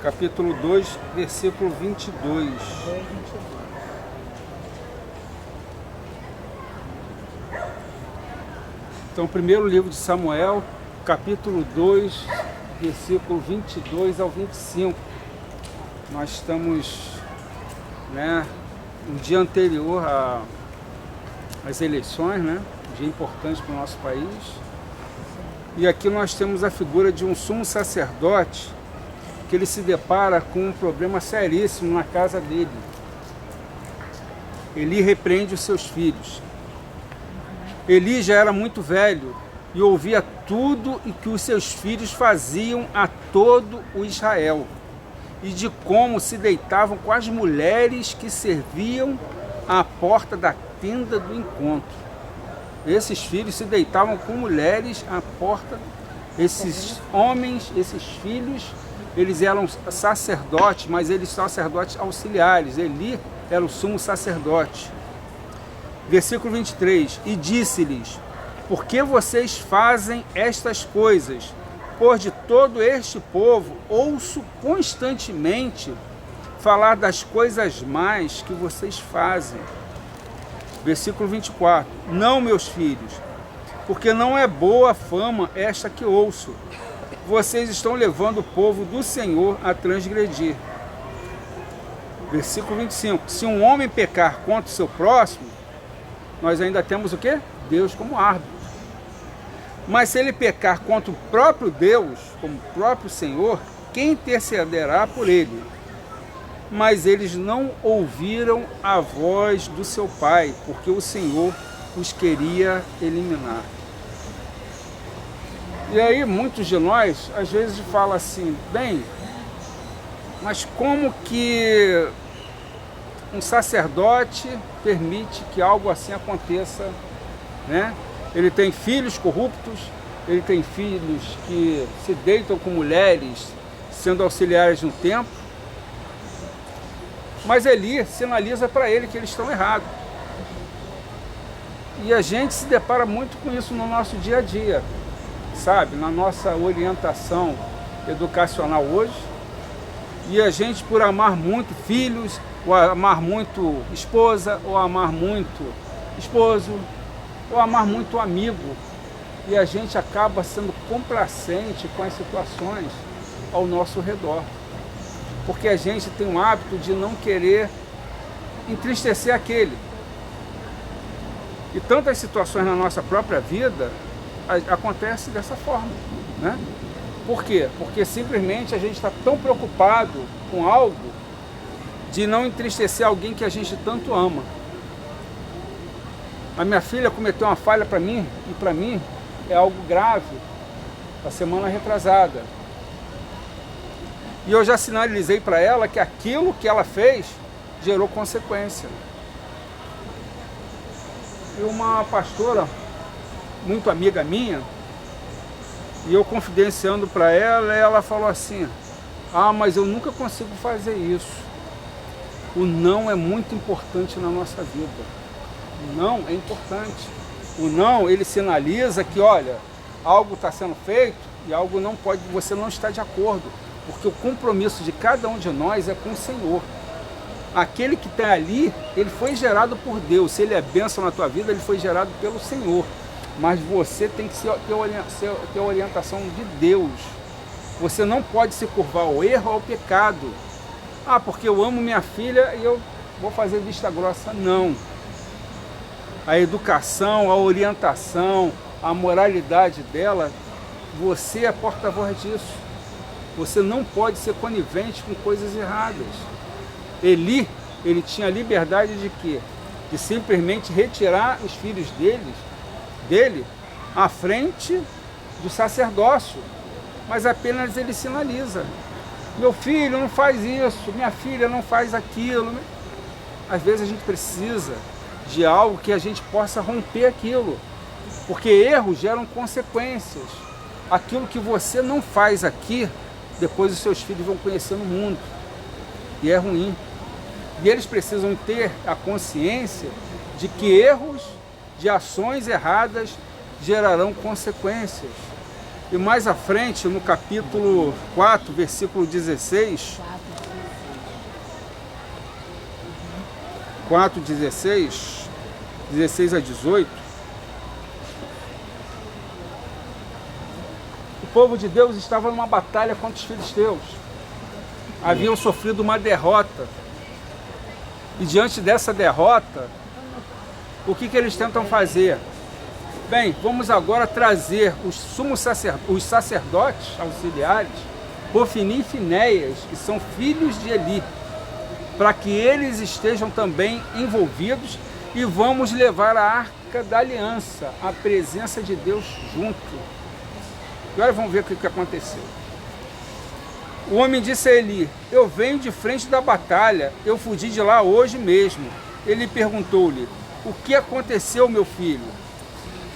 capítulo 2, versículo 22. Então, primeiro livro de Samuel, capítulo 2, versículo 22 ao 25. Nós estamos, no dia anterior às eleições, um dia importante para o nosso país. E aqui nós temos a figura de um sumo sacerdote que ele se depara com um problema seríssimo na casa dele. Eli repreende os seus filhos. Eli já era muito velho e ouvia tudo e que os seus filhos faziam a todo o Israel, e de como se deitavam com as mulheres que serviam à porta da tenda do encontro. Esses filhos se deitavam com mulheres à porta. Esses homens, esses filhos, eles eram sacerdotes, mas eles são sacerdotes auxiliares. Eli era o sumo sacerdote. Versículo 23. E disse-lhes: por que vocês fazem estas coisas? Pois de todo este povo ouço constantemente falar das coisas más que vocês fazem. Versículo 24. Não, meus filhos, porque não é boa fama esta que ouço. Vocês estão levando o povo do Senhor a transgredir. Versículo 25. Se um homem pecar contra o seu próximo, nós ainda temos o quê? Deus como árbitro. Mas se ele pecar contra o próprio Deus, como o próprio Senhor, quem intercederá por ele? Mas eles não ouviram a voz do seu pai, porque o Senhor os queria eliminar. E aí muitos de nós, às vezes, falam assim, bem, mas como que um sacerdote permite que algo assim aconteça, Ele tem filhos corruptos, ele tem filhos que se deitam com mulheres, sendo auxiliares no templo, mas Eli sinaliza para ele que eles estão errados. E a gente se depara muito com isso no nosso dia a dia, sabe? Na nossa orientação educacional hoje. E a gente, por amar muito filhos, ou amar muito esposa, ou amar muito esposo, ou amar muito amigo, e a gente acaba sendo complacente com as situações ao nosso redor. Porque a gente tem o hábito de não querer entristecer aquele. E tantas situações na nossa própria vida acontecem dessa forma, Por quê? Porque simplesmente a gente está tão preocupado com algo de não entristecer alguém que a gente tanto ama. A minha filha cometeu uma falha para mim, e para mim é algo grave, a semana retrasada. E eu já sinalizei para ela que aquilo que ela fez gerou consequência. E uma pastora, muito amiga minha, e eu confidenciando para ela, ela falou assim, mas eu nunca consigo fazer isso. O não é muito importante na nossa vida. O não é importante. O não, ele sinaliza que, olha, algo está sendo feito e algo não pode, você não está de acordo. Porque o compromisso de cada um de nós é com o Senhor. Aquele que está ali, ele foi gerado por Deus. Se ele é bênção na tua vida, ele foi gerado pelo Senhor. Mas você tem que ter a orientação de Deus. Você não pode se curvar ao erro ou ao pecado. Porque eu amo minha filha e eu vou fazer vista grossa. Não. A educação, a orientação, a moralidade dela, você é porta-voz disso. Você não pode ser conivente com coisas erradas. Eli, ele tinha liberdade de quê? De simplesmente retirar os filhos dele à frente do sacerdócio. Mas apenas ele sinaliza. Meu filho não faz isso, minha filha não faz aquilo. Às vezes a gente precisa de algo que a gente possa romper aquilo. Porque erros geram consequências. Aquilo que você não faz aqui, depois os seus filhos vão conhecer no mundo. E é ruim. E eles precisam ter a consciência de que erros, de ações erradas, gerarão consequências. E mais à frente, no capítulo 4, versículo 16, 4, 16, 16 a 18, o povo de Deus estava numa batalha contra os filisteus. Haviam sofrido uma derrota. E diante dessa derrota, o que eles tentam fazer? Bem, vamos agora trazer os sacerdotes auxiliares, Ofni e Finéias, que são filhos de Eli, para que eles estejam também envolvidos, e vamos levar a Arca da Aliança, a presença de Deus junto. Agora vamos ver o que aconteceu. O homem disse a Eli: eu venho de frente da batalha, eu fugi de lá hoje mesmo. Ele perguntou-lhe: o que aconteceu, meu filho?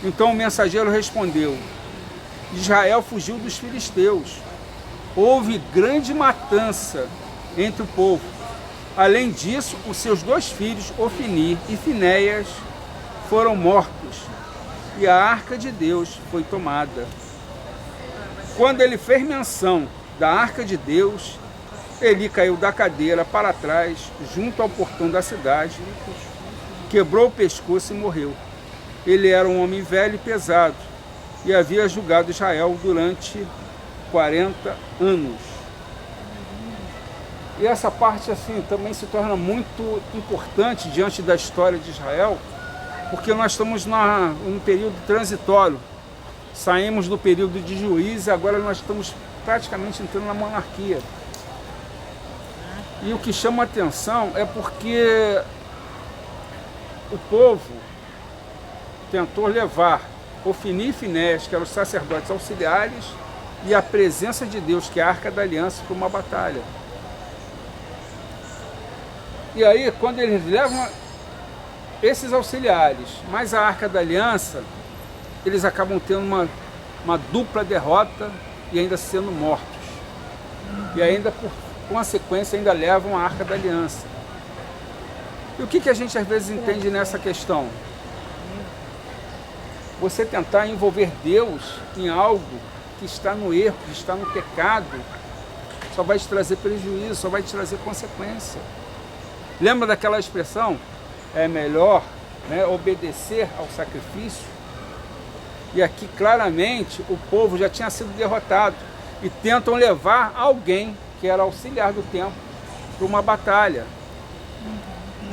Então o mensageiro respondeu: Israel fugiu dos filisteus. Houve grande matança entre o povo. Além disso, os seus 2 filhos, Ofni e Finéias, foram mortos, e a arca de Deus foi tomada. Quando ele fez menção da arca de Deus, Eli caiu da cadeira para trás, junto ao portão da cidade, quebrou o pescoço e morreu. Ele era um homem velho e pesado, e havia julgado Israel durante 40 anos. E essa parte assim também se torna muito importante diante da história de Israel, porque nós estamos num período transitório. Saímos do período de juízo e agora nós estamos praticamente entrando na monarquia. E o que chama a atenção é porque o povo tentou levar Ofni e Finéias, que eram os sacerdotes auxiliares, e a presença de Deus, que é a Arca da Aliança, para uma batalha. E aí, quando eles levam esses auxiliares, mais a Arca da Aliança, eles acabam tendo uma dupla derrota e ainda sendo mortos. E ainda, por consequência, ainda levam a Arca da Aliança. E o que a gente às vezes entende nessa questão? Você tentar envolver Deus em algo que está no erro, que está no pecado, só vai te trazer prejuízo, só vai te trazer consequência. Lembra daquela expressão? É melhor, né, obedecer ao sacrifício? E aqui claramente o povo já tinha sido derrotado e tentam levar alguém que era auxiliar do templo para uma batalha.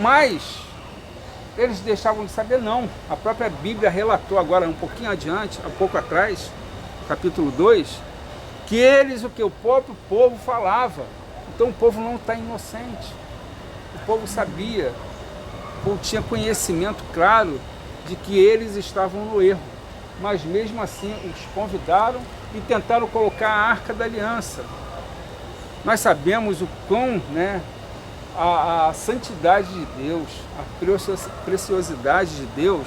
Mas eles deixavam de saber não. A própria Bíblia relatou agora um pouquinho adiante, há pouco atrás, capítulo 2, que o que o próprio povo falava. Então o povo não está inocente. O povo sabia, o povo tinha conhecimento claro de que eles estavam no erro. Mas mesmo assim os convidaram e tentaram colocar a Arca da Aliança. Nós sabemos o quão, né, a santidade de Deus, a preciosidade de Deus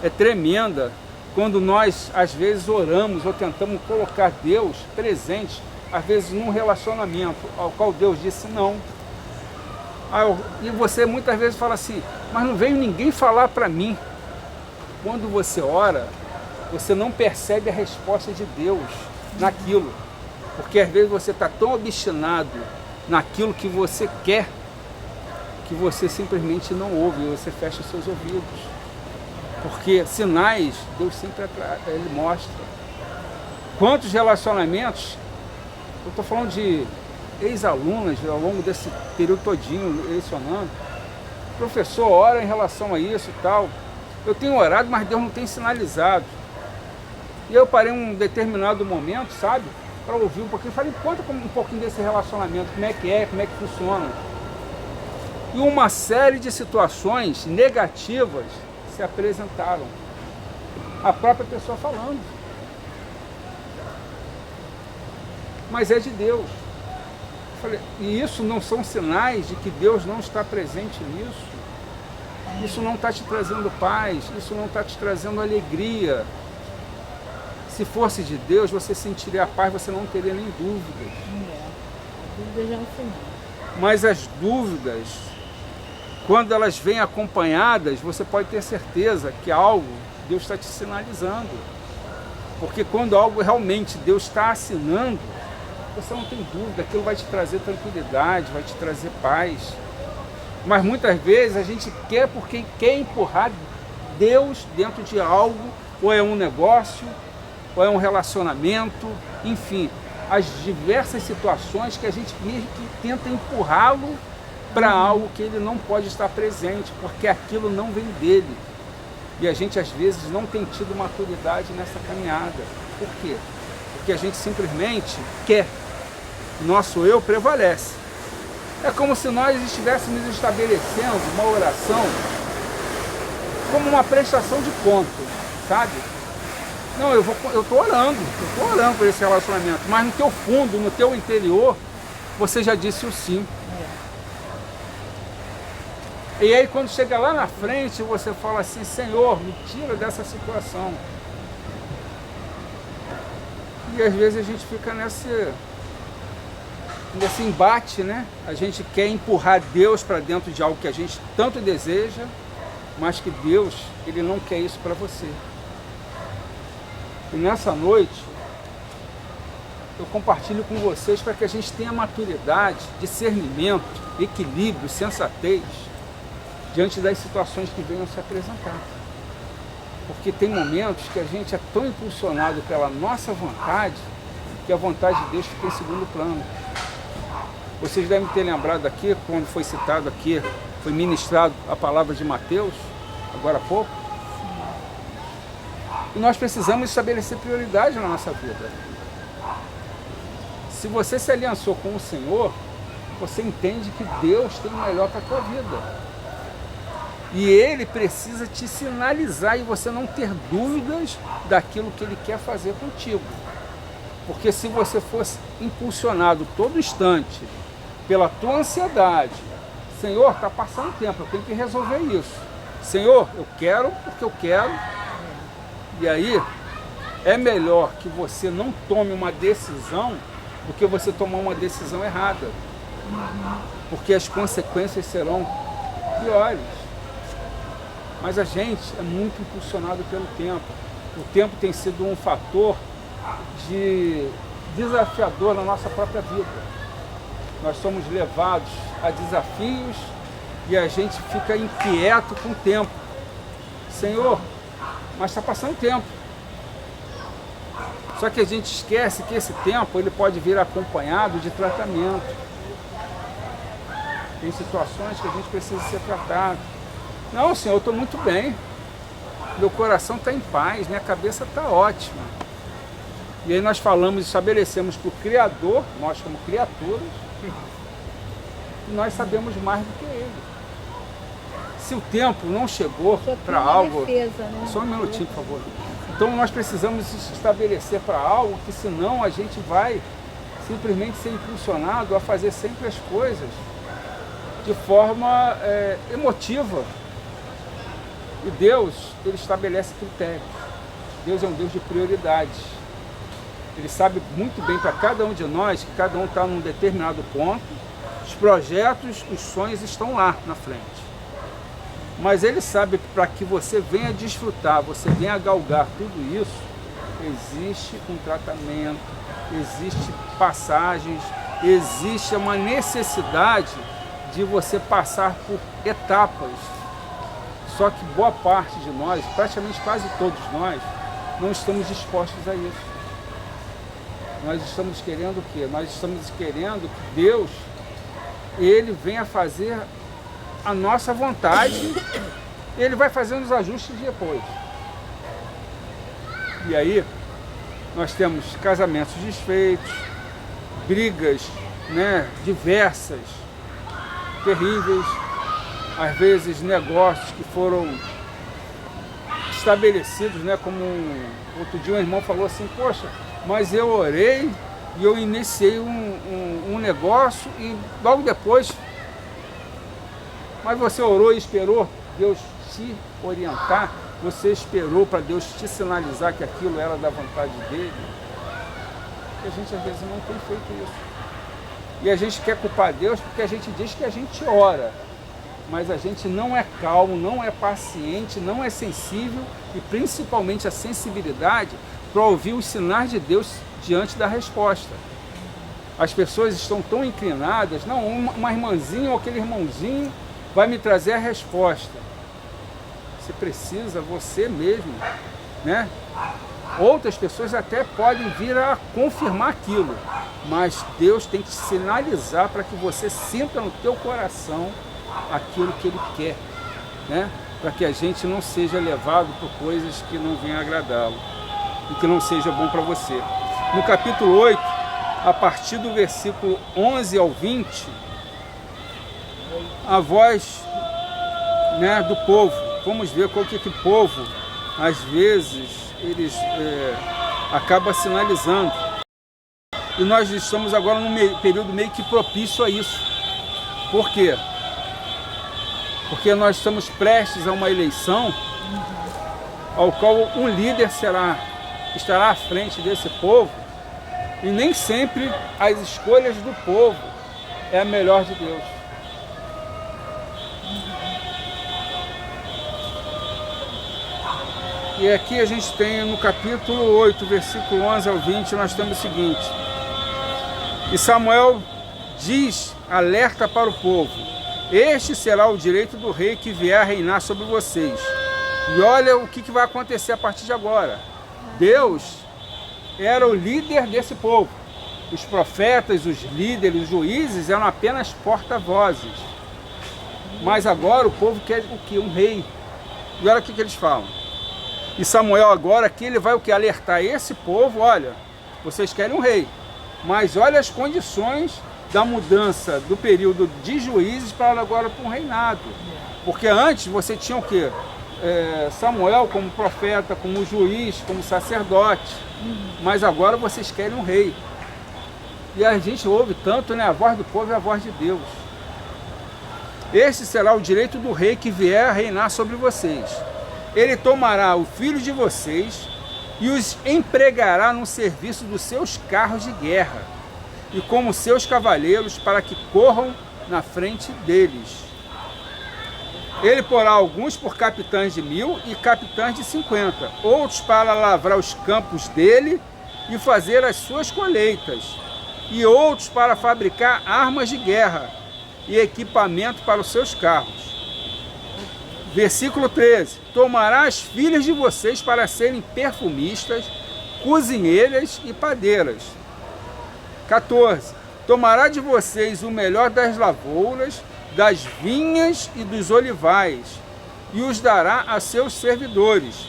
é tremenda quando nós às vezes oramos ou tentamos colocar Deus presente, às vezes num relacionamento ao qual Deus disse não. E você muitas vezes fala assim: mas não veio ninguém falar para mim. Quando você ora, você não percebe a resposta de Deus naquilo, porque às vezes você está tão obstinado naquilo que você quer, que você simplesmente não ouve, você fecha os seus ouvidos. Porque sinais, Deus sempre ele mostra. Quantos relacionamentos, eu estou falando de ex-alunas ao longo desse período todinho, lecionando, professor, ora em relação a isso e tal. Eu tenho orado, mas Deus não tem sinalizado. E eu parei um determinado momento, sabe, para ouvir um pouquinho. Falei: conta um pouquinho desse relacionamento, como é, como é que funciona. E uma série de situações negativas se apresentaram. A própria pessoa falando. Mas é de Deus. Eu falei: e isso não são sinais de que Deus não está presente nisso? Isso não está te trazendo paz, isso não está te trazendo alegria. Se fosse de Deus, você sentiria a paz, você não teria nem dúvidas. A dúvida já é um sinal. Mas as dúvidas, quando elas vêm acompanhadas, você pode ter certeza que algo Deus está te sinalizando. Porque quando algo realmente Deus está assinando, você não tem dúvida, aquilo vai te trazer tranquilidade, vai te trazer paz. Mas muitas vezes a gente quer porque quer empurrar Deus dentro de algo, ou é um negócio, ou é um relacionamento, enfim, as diversas situações que a gente mesmo que tenta empurrá-lo para algo que ele não pode estar presente, porque aquilo não vem dele. E a gente às vezes não tem tido maturidade nessa caminhada. Por quê? Porque a gente simplesmente quer. Nosso eu prevalece. É como se nós estivéssemos estabelecendo uma oração como uma prestação de conta, sabe? Não, eu estou orando por esse relacionamento, mas no teu fundo, no teu interior, você já disse o sim. E aí quando chega lá na frente, você fala assim, Senhor, me tira dessa situação. E às vezes a gente fica nesse embate, né? A gente quer empurrar Deus para dentro de algo que a gente tanto deseja, mas que Deus, Ele não quer isso para você. E nessa noite, eu compartilho com vocês para que a gente tenha maturidade, discernimento, equilíbrio, sensatez, diante das situações que venham se apresentar. Porque tem momentos que a gente é tão impulsionado pela nossa vontade, que a vontade de Deus fica em segundo plano. Vocês devem ter lembrado aqui, quando foi citado aqui, foi ministrado a palavra de Mateus, agora há pouco. E nós precisamos estabelecer prioridade na nossa vida. Se você se aliançou com o Senhor, você entende que Deus tem o melhor para a tua vida. E Ele precisa te sinalizar e você não ter dúvidas daquilo que Ele quer fazer contigo. Porque se você fosse impulsionado todo instante pela tua ansiedade, Senhor, está passando tempo, eu tenho que resolver isso. Senhor, eu quero porque eu quero. E aí, é melhor que você não tome uma decisão do que você tomar uma decisão errada. Porque as consequências serão piores. Mas a gente é muito impulsionado pelo tempo. O tempo tem sido um fator desafiador na nossa própria vida. Nós somos levados a desafios e a gente fica inquieto com o tempo. Senhor, mas está passando tempo. Só que a gente esquece que esse tempo ele pode vir acompanhado de tratamento. Tem situações que a gente precisa ser tratado. Não, Senhor, eu estou muito bem. Meu coração está em paz, minha cabeça está ótima. E aí nós falamos, estabelecemos que o Criador, nós como criaturas, nós sabemos mais do que Ele. Se o tempo não chegou para algo... Defesa, né? Só um minutinho, por favor. Então nós precisamos estabelecer para algo que senão a gente vai simplesmente ser impulsionado a fazer sempre as coisas de forma emotiva. E Deus, Ele estabelece critérios. Deus é um Deus de prioridades. Ele sabe muito bem para cada um de nós que cada um está num determinado ponto. Os projetos, os sonhos estão lá na frente. Mas Ele sabe que para que você venha desfrutar, você venha galgar tudo isso, existe um tratamento, existe passagens, existe uma necessidade de você passar por etapas. Só que boa parte de nós, praticamente quase todos nós, não estamos dispostos a isso. Nós estamos querendo o quê? Nós estamos querendo que Deus, Ele venha fazer a nossa vontade, Ele vai fazendo os ajustes depois. E aí, nós temos casamentos desfeitos, brigas, né, diversas, terríveis, às vezes negócios que foram estabelecidos, né, como outro dia um irmão falou assim, poxa, mas eu orei e eu iniciei um negócio e logo depois, mas você orou e esperou Deus te orientar, você esperou para Deus te sinalizar que aquilo era da vontade dele. E a gente às vezes não tem feito isso. E a gente quer culpar Deus porque a gente diz que a gente ora, mas a gente não é calmo, não é paciente, não é sensível e principalmente a sensibilidade para ouvir os sinais de Deus diante da resposta. As pessoas estão tão inclinadas, não, uma irmãzinha ou aquele irmãozinho vai me trazer a resposta. Você precisa, você mesmo, né? Outras pessoas até podem vir a confirmar aquilo, mas Deus tem que sinalizar para que você sinta no teu coração aquilo que Ele quer, né? Para que a gente não seja levado por coisas que não venham agradá-lo e que não seja bom para você. No capítulo 8, a partir do versículo 11 ao 20, a voz, né, do povo. Vamos ver qual que o povo, às vezes, eles acabam sinalizando. E nós estamos agora num período meio que propício a isso. Por quê? Porque nós estamos prestes a uma eleição ao qual um líder estará à frente desse povo, e nem sempre as escolhas do povo é a melhor de Deus. E aqui a gente tem no capítulo 8, versículo 11 ao 20, nós temos o seguinte: e Samuel diz, alerta para o povo: este será o direito do rei que vier a reinar sobre vocês. E olha o que vai acontecer a partir de agora. Deus era o líder desse povo. Os profetas, os líderes, os juízes eram apenas porta-vozes. Mas agora o povo quer o quê? Um rei. E olha o que eles falam. E Samuel agora aqui ele vai o quê? Alertar esse povo: olha, vocês querem um rei, mas olha as condições da mudança do período de juízes para agora para um reinado. Porque antes você tinha o quê? Samuel como profeta, como juiz, como sacerdote, mas agora vocês querem um rei. E a gente ouve tanto, né? A voz do povo é a voz de Deus. Este será o direito do rei que vier a reinar sobre vocês. Ele tomará o filho de vocês e os empregará no serviço dos seus carros de guerra e como seus cavaleiros, para que corram na frente deles. Ele porá alguns por capitães de 1000 e capitães de 50, outros para lavrar os campos dele e fazer as suas colheitas, e outros para fabricar armas de guerra e equipamento para os seus carros. Versículo 13: tomará as filhas de vocês para serem perfumistas, cozinheiras e padeiras. 14: tomará de vocês o melhor das lavouras, das vinhas e dos olivais, e os dará a seus servidores.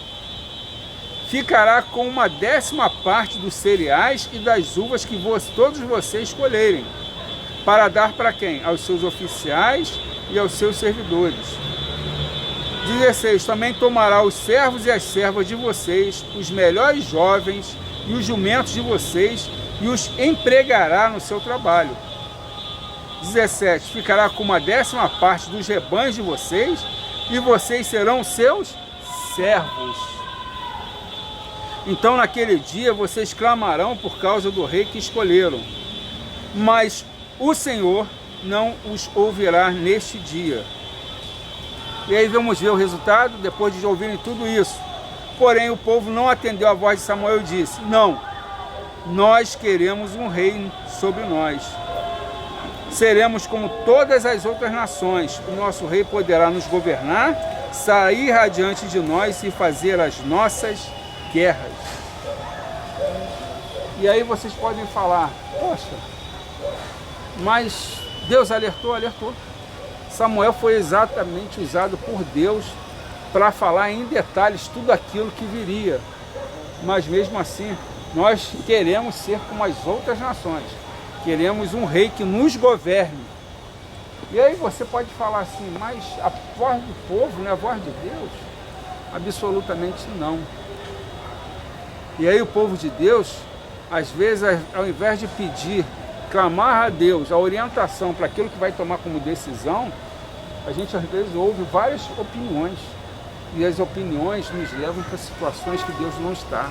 Ficará com 1/10 dos cereais e das uvas que todos vocês colherem, para dar para quem? Aos seus oficiais e aos seus servidores. 16: também tomará os servos e as servas de vocês, os melhores jovens e os jumentos de vocês, e os empregará no seu trabalho. 17: ficará com 1/10 dos rebanhos de vocês, e vocês serão seus servos. Então naquele dia vocês clamarão por causa do rei que escolheram, mas o Senhor não os ouvirá neste dia. E aí vamos ver o resultado, depois de ouvirem tudo isso. Porém o povo não atendeu a voz de Samuel e disse: não, nós queremos um rei sobre nós. Seremos como todas as outras nações. O nosso rei poderá nos governar, sair adiante de nós e fazer as nossas guerras. E aí vocês podem falar: poxa, mas Deus alertou? Alertou. Samuel foi exatamente usado por Deus para falar em detalhes tudo aquilo que viria. Mas mesmo assim, nós queremos ser como as outras nações. Queremos um rei que nos governe. E aí você pode falar assim: mas a voz do povo não é a voz de Deus? Absolutamente não. E aí o povo de Deus, às vezes, ao invés de pedir, clamar a Deus a orientação para aquilo que vai tomar como decisão, a gente às vezes ouve várias opiniões. E as opiniões nos levam para situações que Deus não está.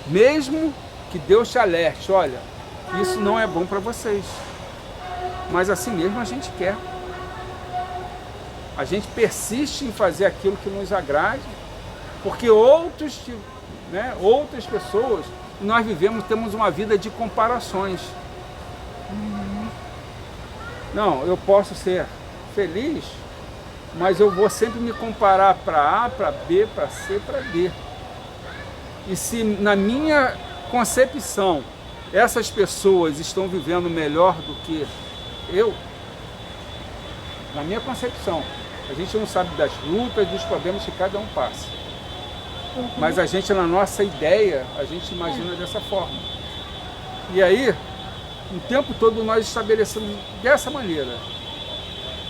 Mesmo que Deus te alerte: olha, isso não é bom para vocês. Mas assim mesmo a gente quer. A gente persiste em fazer aquilo que nos agrade, Porque né, outras pessoas, nós temos uma vida de comparações. Não, eu posso ser feliz, mas eu vou sempre me comparar para A, para B, para C, para D. E se na minha concepção essas pessoas estão vivendo melhor do que eu, na minha concepção, a gente não sabe das lutas, dos problemas que cada um passa. Mas a gente, na nossa ideia, a gente imagina dessa forma. E aí, o tempo todo nós estabelecemos dessa maneira.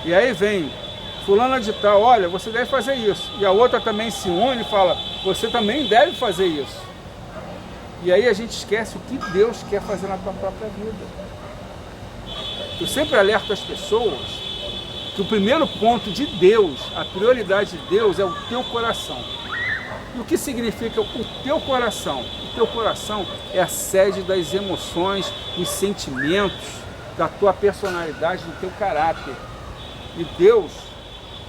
E aí vem fulana de tal, olha, você deve fazer isso. E a outra também se une e fala, você também deve fazer isso. E aí a gente esquece o que Deus quer fazer na tua própria vida. Eu sempre alerto as pessoas que o primeiro ponto de Deus, a prioridade de Deus é o teu coração. E o que significa o teu coração? O teu coração é a sede das emoções, dos sentimentos, da tua personalidade, do teu caráter. E Deus,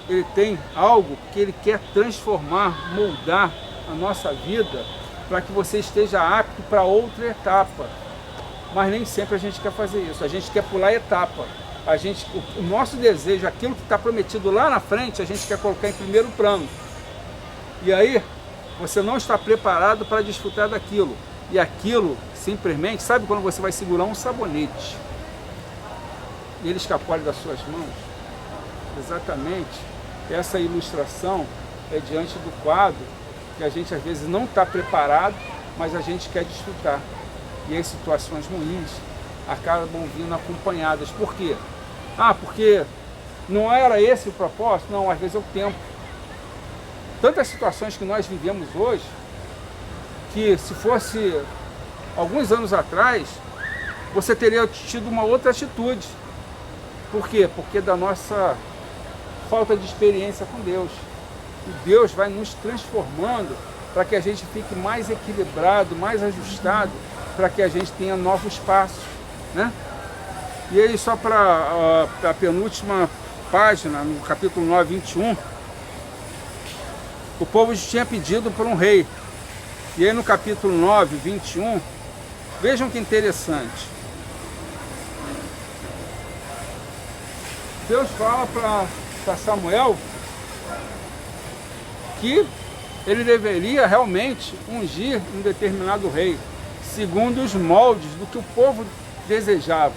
Ele tem algo que Ele quer transformar, moldar a nossa vida para que você esteja apto para outra etapa. Mas nem sempre a gente quer fazer isso, a gente quer pular etapa. O nosso desejo, aquilo que está prometido lá na frente, a gente quer colocar em primeiro plano. E aí, você não está preparado para desfrutar daquilo. E aquilo, simplesmente, sabe quando você vai segurar um sabonete e ele escapole das suas mãos? Exatamente, essa ilustração é diante do quadro que a gente às vezes não está preparado, mas a gente quer desfrutar. E as situações ruins acabam vindo acompanhadas. Por quê? Porque não era esse o propósito? Não, às vezes é o tempo. Tantas situações que nós vivemos hoje, que se fosse alguns anos atrás, você teria tido uma outra atitude. Por quê? Porque da nossa falta de experiência com Deus. E Deus vai nos transformando para que a gente fique mais equilibrado, mais ajustado, para que a gente tenha novos passos, né? E aí, só para a penúltima página, no capítulo 9, 21, o povo tinha pedido por um rei. E aí no capítulo 9, 21, vejam que interessante. Deus fala para Samuel que ele deveria realmente ungir um determinado rei, segundo os moldes do que o povo desejava.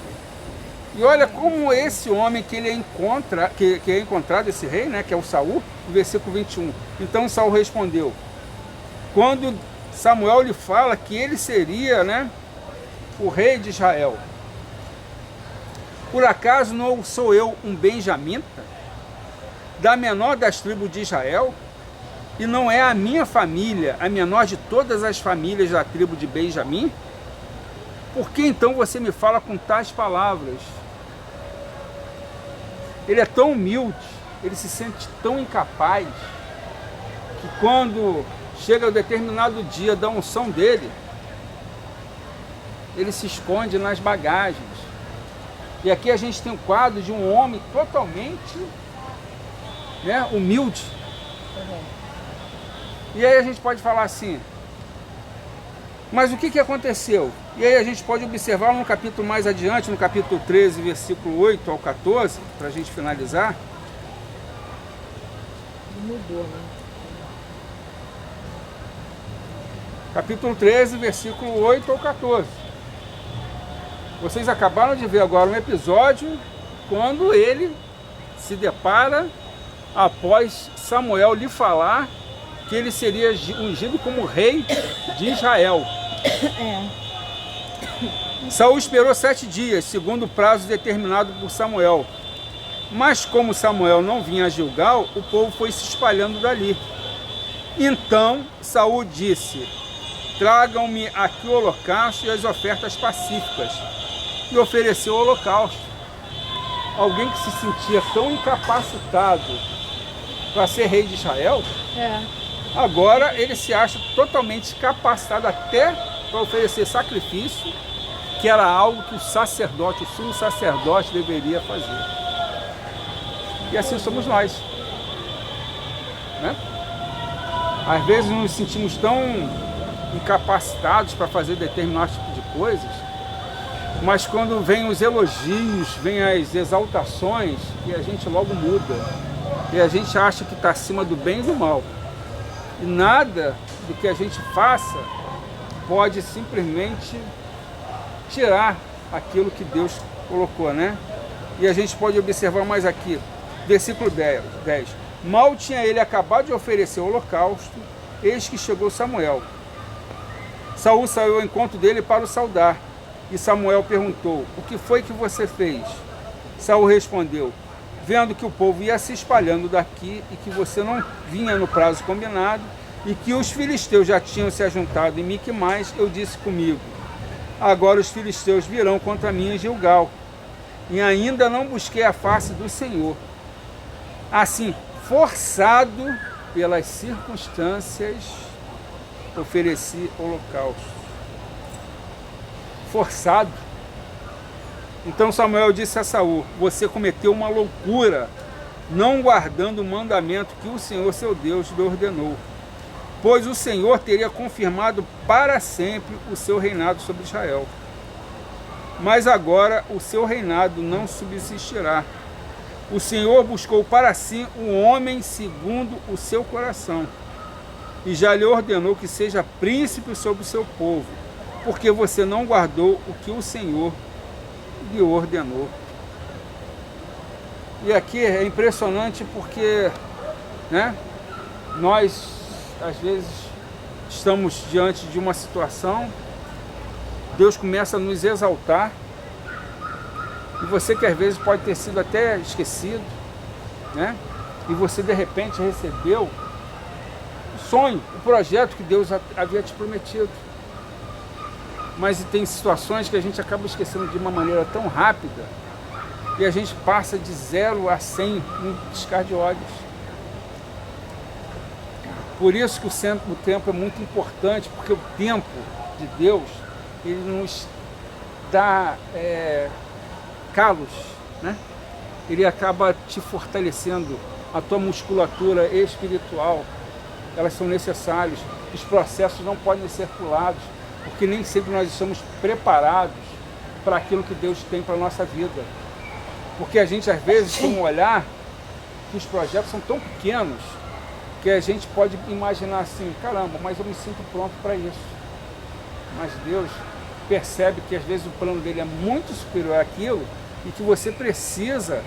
E olha como esse homem que ele encontra, que é encontrado, esse rei, né, que é o Saul, no versículo 21. Então Saul respondeu, quando Samuel lhe fala que ele seria, né, o rei de Israel: por acaso não sou eu um benjamita, da menor das tribos de Israel? E não é a minha família a menor de todas as famílias da tribo de Benjamim? Por que então você me fala com tais palavras? Ele é tão humilde, ele se sente tão incapaz, que quando chega o determinado dia da unção dele, ele se esconde nas bagagens. E aqui a gente tem um quadro de um homem totalmente, né, humilde. E aí a gente pode falar assim, mas o que aconteceu? E aí a gente pode observar no capítulo mais adiante, no capítulo 13, versículo 8 ao 14, para a gente finalizar. Mudou, né? Capítulo 13, versículo 8 ao 14. Vocês acabaram de ver agora um episódio quando ele se depara após Samuel lhe falar que ele seria ungido como rei de Israel. Saul esperou 7 dias, segundo o prazo determinado por Samuel. Mas como Samuel não vinha a Gilgal, o povo foi se espalhando dali. Então Saul disse, tragam-me aqui o holocausto e as ofertas pacíficas. E ofereceu o holocausto. Alguém que se sentia tão incapacitado para ser rei de Israel, agora ele se acha totalmente capacitado até para oferecer sacrifício, que era algo que o sacerdote, o sumo sacerdote deveria fazer. E assim somos nós, né? Às vezes nos sentimos tão incapacitados para fazer determinado tipo de coisas, mas quando vem os elogios, vem as exaltações, e a gente logo muda. E a gente acha que está acima do bem e do mal. E nada do que a gente faça pode simplesmente tirar aquilo que Deus colocou, né? E a gente pode observar mais aqui, versículo 10. Mal tinha ele acabado de oferecer o holocausto, eis que chegou Samuel. Saul saiu ao encontro dele para o saudar. E Samuel perguntou: o que foi que você fez? Saul respondeu: vendo que o povo ia se espalhando daqui e que você não vinha no prazo combinado e que os filisteus já tinham se ajuntado em Miquimais, eu disse comigo: agora os filisteus virão contra mim em Gilgal, e ainda não busquei a face do Senhor. Assim, forçado pelas circunstâncias, ofereci holocausto. Forçado. Então Samuel disse a Saul: você cometeu uma loucura, não guardando o mandamento que o Senhor seu Deus lhe ordenou, pois o Senhor teria confirmado para sempre o seu reinado sobre Israel. Mas agora o seu reinado não subsistirá. O Senhor buscou para si um homem segundo o seu coração, e já lhe ordenou que seja príncipe sobre o seu povo, porque você não guardou o que o Senhor lhe ordenou. E aqui é impressionante porque, né, nós às vezes estamos diante de uma situação, Deus começa a nos exaltar, e você que às vezes pode ter sido até esquecido, né, e você de repente recebeu o sonho, o projeto que Deus havia te prometido. Mas tem situações que a gente acaba esquecendo de uma maneira tão rápida e a gente passa de 0 a 100 em piscar de olhos. Por isso que o tempo é muito importante, porque o tempo de Deus, ele nos dá calos, né? Ele acaba te fortalecendo, a tua musculatura espiritual, elas são necessárias, os processos não podem ser pulados, porque nem sempre nós estamos preparados para aquilo que Deus tem para a nossa vida. Porque a gente às vezes tem um olhar que os projetos são tão pequenos que a gente pode imaginar assim: caramba, mas eu me sinto pronto para isso. Mas Deus percebe que às vezes o plano dele é muito superior àquilo e que você precisa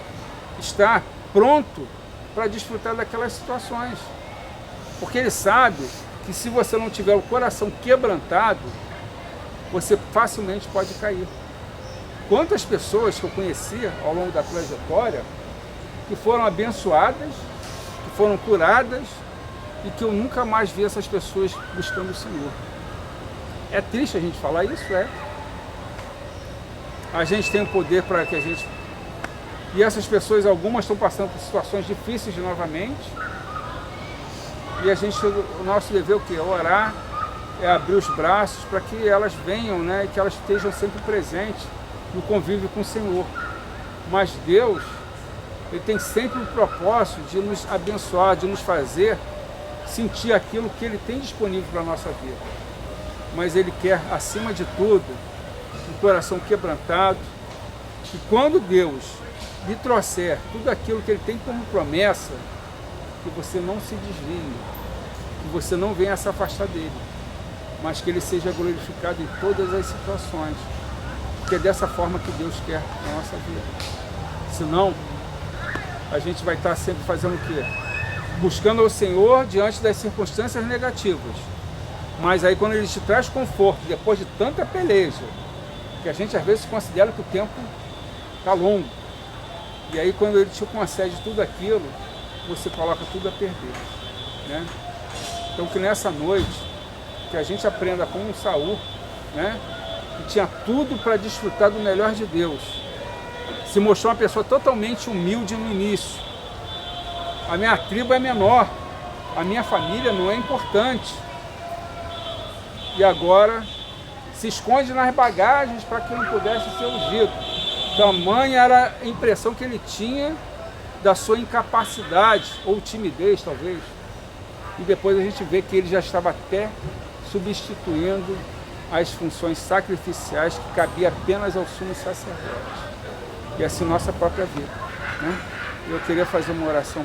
estar pronto para desfrutar daquelas situações. Porque Ele sabe que se você não tiver o coração quebrantado, você facilmente pode cair. Quantas pessoas que eu conhecia ao longo da trajetória que foram abençoadas, que foram curadas e que eu nunca mais vi essas pessoas buscando o Senhor. É triste a gente falar isso, é. A gente tem o poder para que a gente... E essas pessoas, algumas estão passando por situações difíceis novamente. E a gente, o nosso dever é o quê? Orar, é abrir os braços para que elas venham, né? E que elas estejam sempre presentes no convívio com o Senhor. Mas Deus, Ele tem sempre o propósito de nos abençoar, de nos fazer sentir aquilo que Ele tem disponível para a nossa vida. Mas Ele quer, acima de tudo, um coração quebrantado. E quando Deus lhe trouxer tudo aquilo que Ele tem como promessa, que você não se desvie, que você não venha se afastar dele, mas que ele seja glorificado em todas as situações, porque é dessa forma que Deus quer na nossa vida. Senão, a gente vai estar sempre fazendo o quê? Buscando o Senhor diante das circunstâncias negativas. Mas aí quando Ele te traz conforto, depois de tanta peleja, que a gente às vezes considera que o tempo está longo, e aí quando Ele te concede tudo aquilo, você coloca tudo a perder, né? Então que nessa noite, que a gente aprenda como um Saul, né? Que tinha tudo para desfrutar do melhor de Deus. Se mostrou uma pessoa totalmente humilde no início. A minha tribo é menor, a minha família não é importante. E agora se esconde nas bagagens para que não pudesse ser ungido. Tamanha era a impressão que ele tinha da sua incapacidade, ou timidez talvez. e depois a gente vê que ele já estava até substituindo as funções sacrificiais que cabia apenas ao sumo sacerdote. E assim nossa própria vida, né? Eu queria fazer uma oração